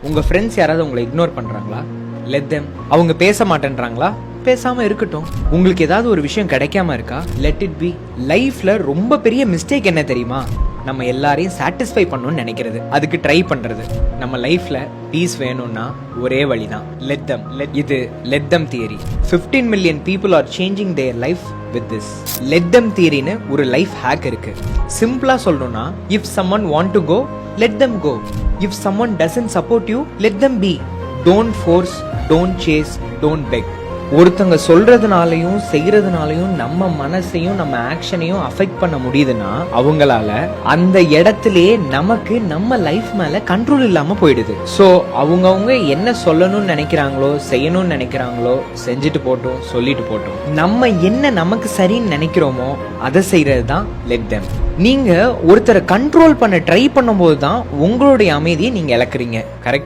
உங்க ஃப்ரெண்ட்ஸ் யாராவது உங்களை இக்னோர் பண்றாங்களா? Let them. அவங்க பேச மாட்டேன்றாங்களா? பேசாம இருக்கட்டும். உங்களுக்கு ஏதாவது ஒரு விஷயம் கிடைக்காம இருக்கா? Let it be. லைஃப்ல ரொம்ப பெரிய மிஸ்டேக் என்ன தெரியுமா? நம்ம எல்லாரையும் சாட்டிஸ்ஃபை பண்ணணும்னு நினைக்கிறது, அதுக்கு ட்ரை பண்றது. நம்ம லைஃப்ல பீஸ் வேணும்னா ஒரே வழிதான், லெட் தெம். இது let them theory. 15 million people are changing their life with this let them தியரின்னு ஒரு லைஃப் ஹேக் இருக்கு. சிம்பிளா சொல்லணும்னா, if someone want to go, let them go. If someone doesn't support you, let them be. Don't force, don't chase, don't beg. ஒருத்தங்க சொல்றதுனாலையும் செய்யறதுனாலையும் நம்ம மனசையும் நம்ம ஆக்ஷனையும் அஃபெக்ட் பண்ண முடியுதுன்னா, அவங்களால அந்த இடத்திலேயே நமக்கு நம்ம லைஃப் மேல கண்ட்ரோல் இல்லாம போயிடுது. சோ அவங்கவுங்க என்ன சொல்லணும்னு நினைக்கிறாங்களோ, செய்யணும்னு நினைக்கிறாங்களோ, செஞ்சுட்டு போட்டோம், சொல்லிட்டு போட்டோம். நம்ம என்ன நமக்கு சரின்னு நினைக்கிறோமோ அதை செய்யறது தான் லெட் தெம். நீங்க ஒருத்தரை கண்ட்ரோல் பண்ண ட்ரை பண்ணும்போது தான் உங்களுடைய அமைதியை நீங்க இழக்கிறீங்க. கரெக்ட்?